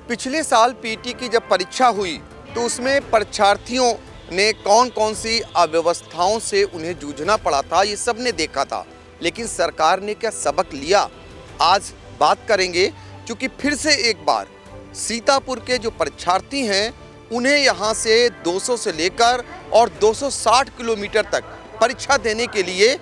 पिछले साल पीटी की जब परीक्षा हुई तो उसमें परीक्षार्थियों ने कौन कौन सी अव्यवस्थाओं से उन्हें जूझना पड़ा था, ये सब ने देखा था। लेकिन सरकार ने क्या सबक लिया, आज बात करेंगे। क्योंकि फिर से एक बार सीतापुर के जो परीक्षार्थी हैं उन्हें यहाँ से 200 से लेकर और 260 किलोमीटर तक परीक्षा देने के लिए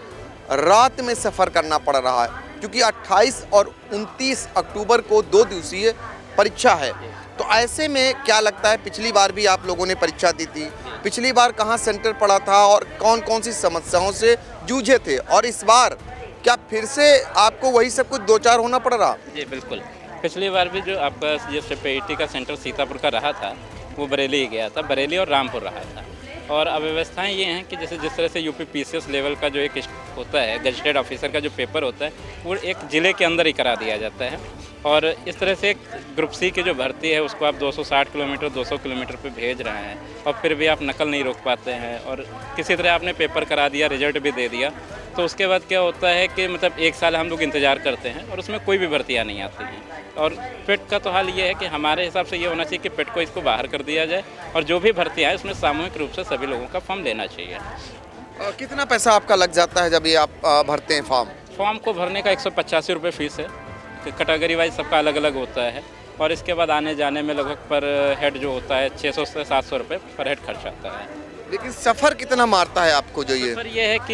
रात में सफ़र करना पड़ रहा है। क्योंकि 28 और 29 अक्टूबर को 2 दिवसीय परीक्षा है। तो ऐसे में क्या लगता है, पिछली बार भी आप लोगों ने परीक्षा दी थी, पिछली बार कहाँ सेंटर पड़ा था और कौन कौन सी समस्याओं से जूझे थे, और इस बार क्या फिर से आपको वही सब कुछ दो चार होना पड़ रहा? जी बिल्कुल, पिछली बार भी जो आपका जैसे पीटी का सेंटर सीतापुर का रहा था वो बरेली ही गया था, बरेली और रामपुर रहा था। और अव्यवस्थाएं ये हैं कि जैसे जिस तरह से यूपी पीसीएस लेवल का जो एक होता है गजेटेड ऑफिसर का जो पेपर होता है वो एक ज़िले के अंदर ही करा दिया जाता है। और इस तरह से ग्रुप सी की जो भर्ती है उसको आप 260 किलोमीटर 200 किलोमीटर पे भेज रहे हैं और फिर भी आप नकल नहीं रोक पाते हैं और किसी तरह आपने पेपर करा दिया, रिजल्ट भी दे दिया, तो उसके बाद क्या होता है कि मतलब 1 साल हम लोग इंतज़ार करते हैं और उसमें कोई भी भर्तियाँ नहीं आती हैं। और पेट का तो हाल ये है कि हमारे हिसाब से ये होना चाहिए कि पेट को इसको बाहर कर दिया जाए और जो भी भर्तियाँ हैं उसमें सामूहिक रूप से सभी लोगों का फॉर्म लेना चाहिए। कितना पैसा आपका लग जाता है जब ये आप भरते हैं फॉर्म? फॉर्म को भरने का 185 रुपये फ़ीस है, कैटेगरी वाइज सबका अलग अलग होता है। और इसके बाद आने जाने में लगभग पर हेड जो होता है 600 से 700 रुपये पर हेड खर्च आता है। लेकिन सफ़र कितना मारता है आपको जो ये? सफ़र ये है कि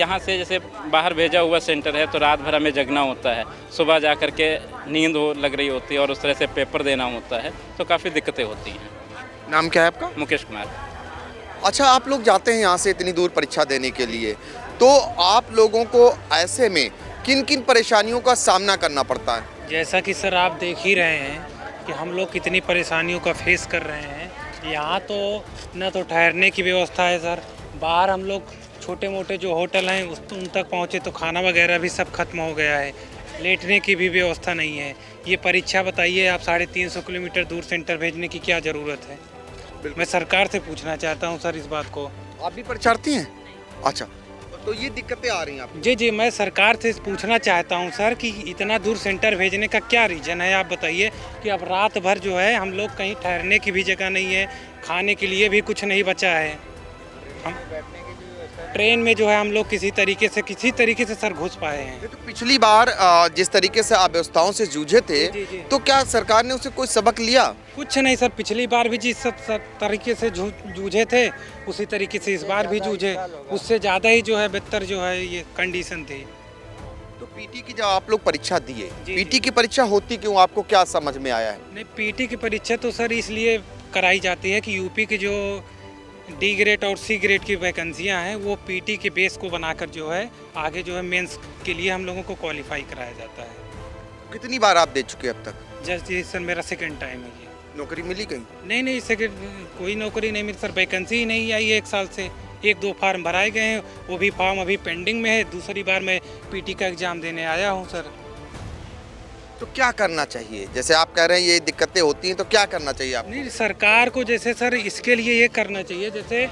यहाँ से जैसे बाहर भेजा हुआ सेंटर है तो रात भर हमें जगना होता है, सुबह जा कर के नींद लग रही होती है और उस तरह से पेपर देना होता है, तो काफ़ी दिक्कतें होती हैं। नाम क्या है आपका? मुकेश कुमार। अच्छा, आप लोग जाते हैं यहाँ से इतनी दूर परीक्षा देने के लिए, तो आप लोगों को ऐसे में किन किन परेशानियों का सामना करना पड़ता है? जैसा कि सर आप देख ही रहे हैं कि हम लोग कितनी परेशानियों का फेस कर रहे हैं। यहाँ तो न तो ठहरने की व्यवस्था है सर, बाहर हम लोग छोटे मोटे जो होटल हैं उन तक पहुँचे तो खाना वगैरह भी सब खत्म हो गया है, लेटने की भी व्यवस्था नहीं है। ये परीक्षा बताइए आप 350 किलोमीटर दूर सेंटर भेजने की क्या ज़रूरत है? मैं सरकार से पूछना चाहता हूँ सर इस बात को। आप भी परीक्षार्थी हैं? अच्छा, तो ये दिक्कतें आ रही हैं आपको? जी, मैं सरकार से पूछना चाहता हूं सर कि इतना दूर सेंटर भेजने का क्या रीज़न है, आप बताइए। कि अब रात भर जो है हम लोग कहीं ठहरने की भी जगह नहीं है, खाने के लिए भी कुछ नहीं बचा है। हम ट्रेन में जो है हम लोग किसी तरीके से सर घुस पाए हैं। तो पिछली बार जिस तरीके से अव्यवस्थाओं से जूझे थे, जी। तो क्या सरकार ने उसे कोई सबक लिया? कुछ नहीं सर, पिछली बार भी जिस तरीके से जूझे थे उसी तरीके से इस बार भी जूझे, उससे ज़्यादा ही जो है बेहतर जो है ये कंडीशन थी। तो पीटी की जब आप लोग परीक्षा दिए, पीटी की परीक्षा होती क्यों, आपको क्या समझ में आया है? नहीं, पीटी की परीक्षा तो सर इसलिए कराई जाती है कि यूपी की जो डी ग्रेड और सी ग्रेड की वैकेंसियां हैं वो पीटी के बेस को बनाकर जो है आगे जो है मेंस के लिए हम लोगों को क्वालिफाई कराया जाता है। कितनी बार आप दे चुके अब तक? जस्ट ये सर मेरा सेकंड टाइम है ये। नौकरी मिली कहीं? नहीं सेकंड कोई नौकरी नहीं मिली सर, वैकेंसी ही नहीं आई है 1 साल से। 1-2 फार्म भराए गए हैं, वो भी फार्म अभी पेंडिंग में है। दूसरी बार मैं पीटी का एग्ज़ाम देने आया हूँ सर। तो क्या करना चाहिए? जैसे आप कह रहे हैं ये दिक्कतें होती हैं, तो क्या करना चाहिए आपको? नहीं, सरकार को जैसे सर इसके लिए ये करना चाहिए, जैसे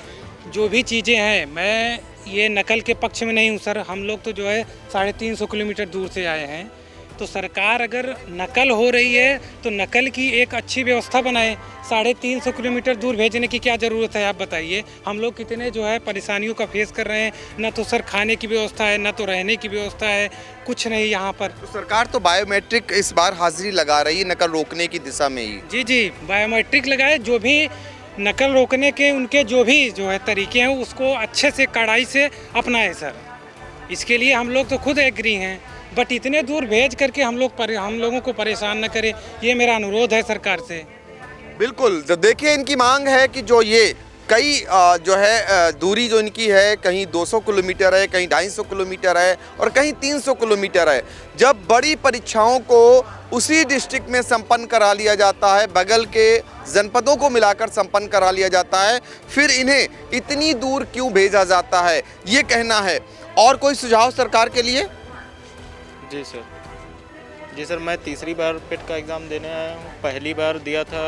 जो भी चीज़ें हैं, मैं ये नकल के पक्ष में नहीं हूँ सर। हम लोग तो जो है 350 किलोमीटर दूर से आए हैं, तो सरकार अगर नकल हो रही है तो नकल की एक अच्छी व्यवस्था बनाए। 350 किलोमीटर दूर भेजने की क्या ज़रूरत है, आप बताइए। हम लोग कितने जो है परेशानियों का फेस कर रहे हैं, ना तो सर खाने की व्यवस्था है, ना तो रहने की व्यवस्था है, कुछ नहीं यहाँ पर। तो सरकार तो बायोमेट्रिक इस बार हाजिरी लगा रही है नकल रोकने की दिशा में ही। जी, बायोमेट्रिक लगाए, जो भी नकल रोकने के उनके जो भी जो है तरीके हैं उसको अच्छे से कड़ाई से अपनाएं सर। इसके लिए हम लोग तो खुद एग्री हैं, बट इतने दूर भेज करके हम लोगों को परेशान न करें, ये मेरा अनुरोध है सरकार से। बिल्कुल, तो देखिए इनकी मांग है कि जो ये कई जो है दूरी जो इनकी है, कहीं 200 किलोमीटर है, कहीं 250 किलोमीटर है और कहीं 300 किलोमीटर है। जब बड़ी परीक्षाओं को उसी डिस्ट्रिक्ट में संपन्न करा लिया जाता है, बगल के जनपदों को मिलाकर संपन्न करा लिया जाता है, फिर इन्हें इतनी दूर क्यों भेजा जाता है, ये कहना है। और कोई सुझाव सरकार के लिए? जी सर, मैं तीसरी बार पेट का एग्ज़ाम देने आया हूँ। पहली बार दिया था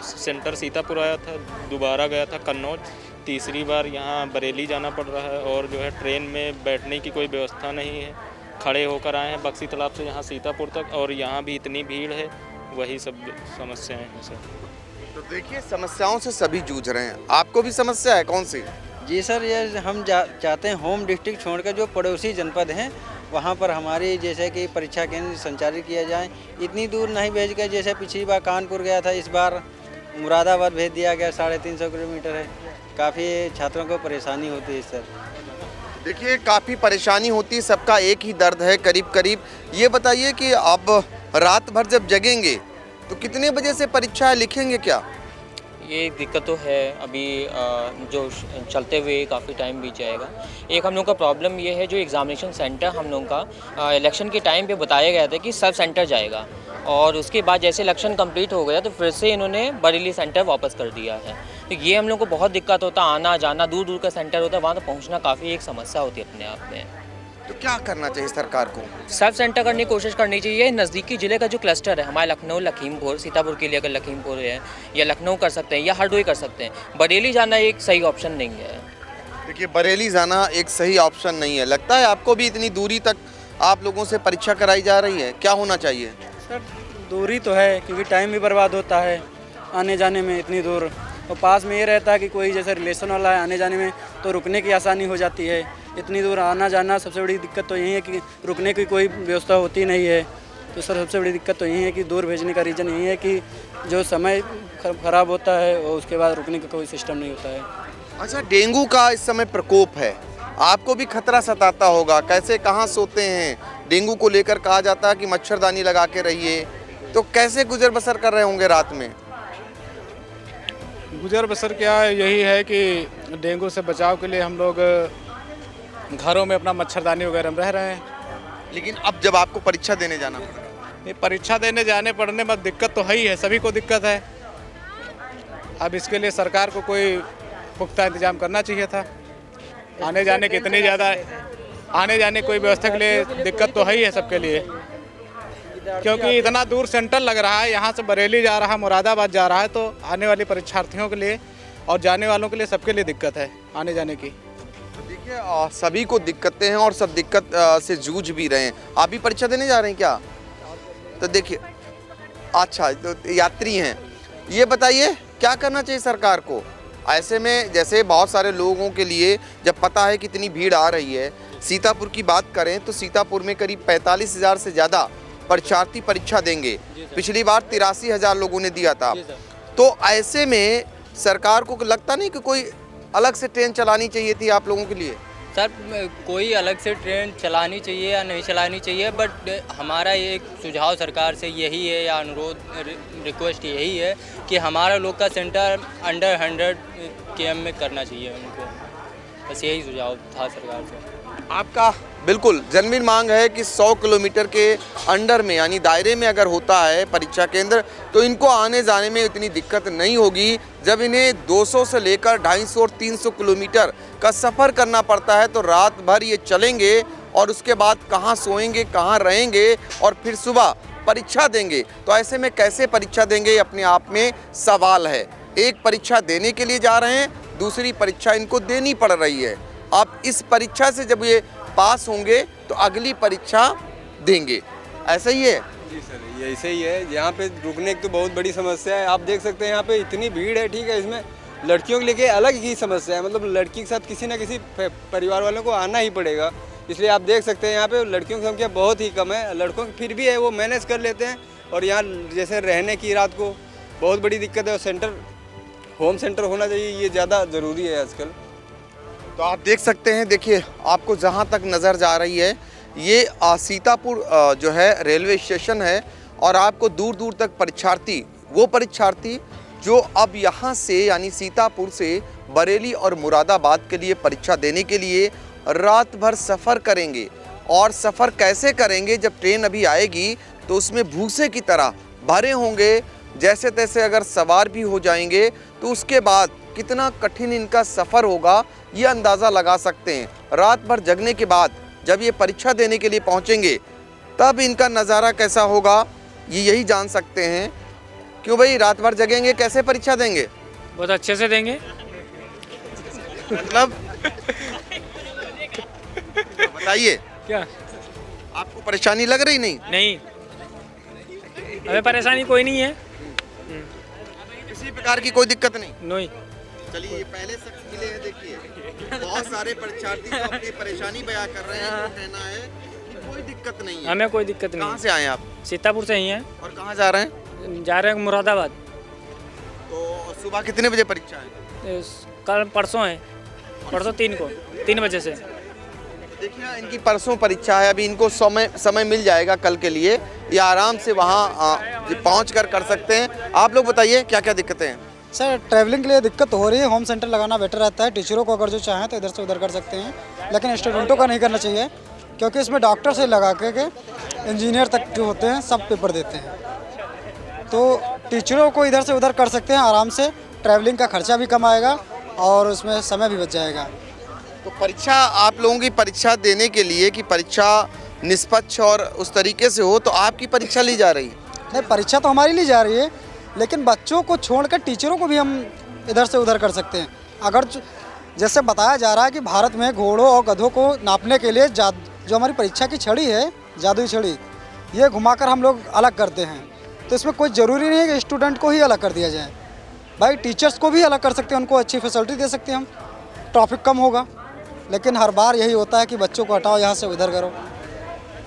सेंटर सीतापुर आया था, दोबारा गया था कन्नौज, तीसरी बार यहाँ बरेली जाना पड़ रहा है। और जो है ट्रेन में बैठने की कोई व्यवस्था नहीं है, खड़े होकर आए हैं बक्सी तालाब से यहाँ सीतापुर तक, और यहाँ भी इतनी भीड़ है वही सब समस्याएं हैं सर। तो देखिए समस्याओं से सभी जूझ रहे हैं, आपको भी समस्या है कौन सी? जी सर, ये हम चाहते हैं होम डिस्ट्रिक्ट छोड़कर जो पड़ोसी जनपद हैं वहाँ पर हमारी जैसे कि परीक्षा केंद्र संचालित किया जाए। इतनी दूर नहीं भेज कर, जैसे पिछली बार कानपुर गया था, इस बार मुरादाबाद भेज दिया गया, 350 किलोमीटर है। काफ़ी छात्रों को परेशानी होती है सर। देखिए काफ़ी परेशानी होती है, सबका एक ही दर्द है करीब करीब। ये बताइए कि अब रात भर जब जगेंगे तो कितने बजे से परीक्षा लिखेंगे क्या? ये दिक्कत तो है अभी, जो चलते हुए काफ़ी टाइम बीत जाएगा। एक हम लोग का प्रॉब्लम ये है, जो एग्ज़ामिनेशन सेंटर हम लोग का इलेक्शन के टाइम पे बताया गया था कि सब सेंटर जाएगा, और उसके बाद जैसे इलेक्शन कंप्लीट हो गया तो फिर से इन्होंने बरेली सेंटर वापस कर दिया है। तो ये हम लोग को बहुत दिक्कत होता है, आना जाना, दूर दूर का सेंटर होता है, वहाँ तो पहुँचना काफ़ी एक समस्या होती है अपने आप में। तो क्या करना चाहिए सरकार को? सब सेंटर करने की कोशिश करनी चाहिए। नज़दीकी ज़िले का जो क्लस्टर है हमारे लखनऊ, लखीमपुर, सीतापुर के लिए अगर लखीमपुर है या लखनऊ कर सकते हैं या हरदोई कर सकते हैं। बरेली जाना एक सही ऑप्शन नहीं है। देखिए बरेली जाना एक सही ऑप्शन नहीं है। लगता है आपको भी इतनी दूरी तक आप लोगों से परीक्षा कराई जा रही है, क्या होना चाहिए? सर दूरी तो है, क्योंकि टाइम भी बर्बाद होता है आने जाने में इतनी दूर, और पास में ये रहता है कि कोई जैसे रिलेशन वाला है, आने जाने में तो रुकने की आसानी हो जाती है। इतनी दूर आना जाना सबसे बड़ी दिक्कत तो यही है कि रुकने की कोई व्यवस्था होती नहीं है। तो सर सबसे बड़ी दिक्कत तो यही है कि दूर भेजने का रीज़न यही है कि जो समय ख़राब होता है और उसके बाद रुकने का कोई सिस्टम नहीं होता है। अच्छा, डेंगू का इस समय प्रकोप है, आपको भी खतरा सताता होगा, कैसे कहाँ सोते हैं? डेंगू को लेकर कहा जाता है कि मच्छरदानी लगा के रहिए, तो कैसे गुजर बसर कर रहे होंगे रात में? गुजर बसर क्या यही है कि डेंगू से बचाव के लिए हम लोग घरों में अपना मच्छरदानी वगैरह में रह रहे हैं। लेकिन अब जब आपको परीक्षा देने जाना पड़ेगा, ये परीक्षा देने जाने पड़ने में दिक्कत तो है ही है, सभी को दिक्कत है। अब इसके लिए सरकार को कोई पुख्ता इंतजाम करना चाहिए था। आने जाने की इतनी ज़्यादा आने जाने कोई व्यवस्था के लिए दिक्कत तो है ही है सबके लिए, क्योंकि इतना दूर सेंटर लग रहा है, यहाँ से बरेली जा रहा है, मुरादाबाद जा रहा है, तो आने वाले परीक्षार्थियों के लिए और जाने वालों के लिए सबके लिए दिक्कत है आने जाने की। देखिए सभी को दिक्कतें हैं और सब दिक्कत से जूझ भी रहे हैं। आप भी परीक्षा देने जा रहे हैं क्या? तो देखिए, अच्छा तो यात्री हैं, ये बताइए क्या करना चाहिए सरकार को ऐसे में? जैसे बहुत सारे लोगों के लिए जब पता है कि इतनी भीड़ आ रही है, सीतापुर की बात करें तो सीतापुर में करीब 45,000 से ज़्यादा परीक्षार्थी परीक्षा देंगे। पिछली बार 83,000 लोगों ने दिया था। तो ऐसे में सरकार को लगता नहीं कि कोई अलग से ट्रेन चलानी चाहिए थी आप लोगों के लिए? सर कोई अलग से ट्रेन चलानी चाहिए या नहीं चलानी चाहिए, बट हमारा एक सुझाव सरकार से यही है या अनुरोध रिक्वेस्ट यही है कि हमारा लोग का सेंटर अंडर 100 km में करना चाहिए उनको। बस यही सुझाव था सरकार से। आपका बिल्कुल जन्मीन मांग है कि 100 किलोमीटर के अंडर में यानी दायरे में अगर होता है परीक्षा केंद्र तो इनको आने जाने में इतनी दिक्कत नहीं होगी। जब इन्हें 200 से लेकर 250 और 300 किलोमीटर का सफ़र करना पड़ता है तो रात भर ये चलेंगे और उसके बाद कहाँ सोएंगे, कहाँ रहेंगे और फिर सुबह परीक्षा देंगे। तो ऐसे में कैसे परीक्षा देंगे, अपने आप में सवाल है। एक परीक्षा देने के लिए जा रहे हैं, दूसरी परीक्षा इनको देनी पड़ रही है। अब इस परीक्षा से जब ये पास होंगे तो अगली परीक्षा देंगे, ऐसा ही है? जी सर, ये ऐसे ही है। यहाँ पे रुकने की तो बहुत बड़ी समस्या है। आप देख सकते हैं यहाँ पे इतनी भीड़ है, ठीक है। इसमें लड़कियों के लिए अलग ही समस्या है, मतलब लड़की के साथ किसी ना किसी परिवार वालों को आना ही पड़ेगा। इसलिए आप देख सकते हैं यहाँ पे लड़कियों की संख्या बहुत ही कम है। लड़कों की फिर भी है, वो मैनेज कर लेते हैं। और यहाँ जैसे रहने की रात को बहुत बड़ी दिक्कत है, और सेंटर होम सेंटर होना चाहिए, ये ज़्यादा ज़रूरी है आजकल। तो आप देख सकते हैं, देखिए आपको जहां तक नज़र जा रही है ये सीतापुर जो है रेलवे स्टेशन है, और आपको दूर दूर तक परीक्षार्थी, वो परीक्षार्थी जो अब यहां से यानी सीतापुर से बरेली और मुरादाबाद के लिए परीक्षा देने के लिए रात भर सफ़र करेंगे। और सफ़र कैसे करेंगे, जब ट्रेन अभी आएगी तो उसमें भूसे की तरह भरे होंगे, जैसे तैसे अगर सवार भी हो जाएंगे तो उसके बाद कितना कठिन इनका सफ़र होगा ये अंदाज़ा लगा सकते हैं। रात भर जगने के बाद जब ये परीक्षा देने के लिए पहुंचेंगे तब इनका नज़ारा कैसा होगा ये यही जान सकते हैं। क्यों भाई, रात भर जगेंगे, कैसे परीक्षा देंगे? बहुत अच्छे से देंगे। मतलब बताइए, क्या आपको परेशानी लग रही? नहीं नहीं, हमें परेशानी कोई नहीं है। किसी प्रकार की कोई दिक्कत नहीं। नहीं। चलिए ये पहले शख्स मिले हैं, देखिए बहुत सारे परीक्षार्थी तो अपनी परेशानी बयां कर रहे हैं। तो कहना है कि कोई दिक्कत नहीं है। हमें कोई दिक्कत कहाँ नहीं। से आए आप? सीतापुर से ही हैं। और कहाँ जा रहे हैं? जा रहे हैं मुरादाबाद। तो सुबह कितने बजे परीक्षा है? कल परसों है, परसों 3 बजे से। देखिए इनकी परसों परीक्षा है, अभी इनको समय मिल जाएगा कल के लिए, ये आराम से वहाँ पहुँच कर सकते हैं। आप लोग बताइए क्या क्या दिक्कतें हैं? सर ट्रैवलिंग के लिए दिक्कत हो रही है, होम सेंटर लगाना बेटर रहता है। टीचरों को अगर जो चाहें तो इधर से उधर कर सकते हैं, लेकिन स्टूडेंटों का नहीं करना चाहिए, क्योंकि इसमें डॉक्टर से लगा के इंजीनियर तक जो होते हैं सब पेपर देते हैं। तो टीचरों को इधर से उधर कर सकते हैं आराम से, ट्रैवलिंग का खर्चा भी कम आएगा और उसमें समय भी बच जाएगा। तो परीक्षा, आप लोगों की परीक्षा देने के लिए कि परीक्षा निष्पक्ष और उस तरीके से हो, तो आपकी परीक्षा ली जा रही है? नहीं, परीक्षा तो हमारी ली जा रही है, लेकिन बच्चों को छोड़कर टीचरों को भी हम इधर से उधर कर सकते हैं। अगर जैसे बताया जा रहा है कि भारत में घोड़ों और गधों को नापने के लिए जो हमारी परीक्षा की छड़ी है, जादुई छड़ी, ये घुमाकर हम लोग अलग करते हैं। तो इसमें कोई ज़रूरी नहीं है कि स्टूडेंट को ही अलग कर दिया जाए, भाई टीचर्स को भी अलग कर सकते हैं, उनको अच्छी फैसिलिटी दे सकते हैं हम, ट्रैफिक कम होगा। लेकिन हर बार यही होता है कि बच्चों को हटाओ यहाँ से उधर करो,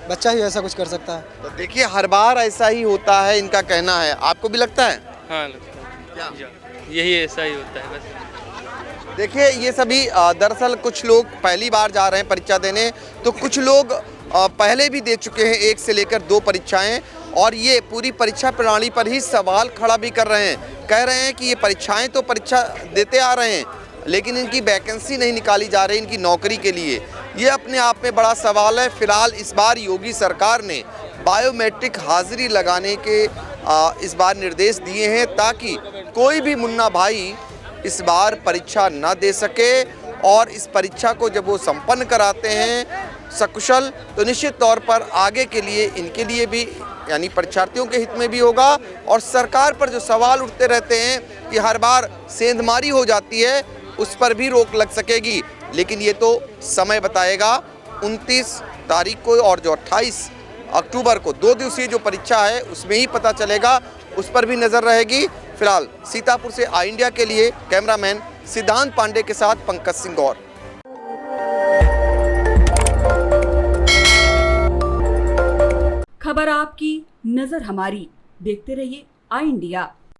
बच्चा ही ऐसा कुछ कर सकता है। तो देखिए हर बार ऐसा ही होता है, इनका कहना है। आपको भी लगता है? हाँ लगता है, यही ऐसा ही होता है बस। देखिए ये सभी दरअसल कुछ लोग पहली बार जा रहे हैं परीक्षा देने, तो कुछ लोग पहले भी दे चुके हैं 1 से लेकर 2 परीक्षाएं, और ये पूरी परीक्षा प्रणाली पर ही सवाल खड़ा भी कर रहे हैं। कह रहे हैं कि ये परीक्षाएं तो परीक्षा देते आ रहे हैं, लेकिन इनकी वैकेंसी नहीं निकाली जा रही इनकी नौकरी के लिए। ये अपने आप में बड़ा सवाल है। फिलहाल इस बार योगी सरकार ने बायोमेट्रिक हाजिरी लगाने के इस बार निर्देश दिए हैं, ताकि कोई भी मुन्ना भाई इस बार परीक्षा न दे सके, और इस परीक्षा को जब वो संपन्न कराते हैं सकुशल, तो निश्चित तौर पर आगे के लिए इनके लिए भी, यानी परीक्षार्थियों के हित में भी होगा। और सरकार पर जो सवाल उठते रहते हैं कि हर बार सेंधमारी हो जाती है, उस पर भी रोक लग सकेगी। लेकिन ये तो समय बताएगा। 29 तारीख को और जो 28 अक्टूबर को 2 दिवसीय जो परीक्षा है उसमें ही पता चलेगा, उस पर भी नज़र रहेगी। फिलहाल सीतापुर से आई इंडिया के लिए कैमरामैन सिद्धांत पांडे के साथ पंकज सिंह गौर। खबर आपकी, नजर हमारी। देखते रहिए आई इंडिया।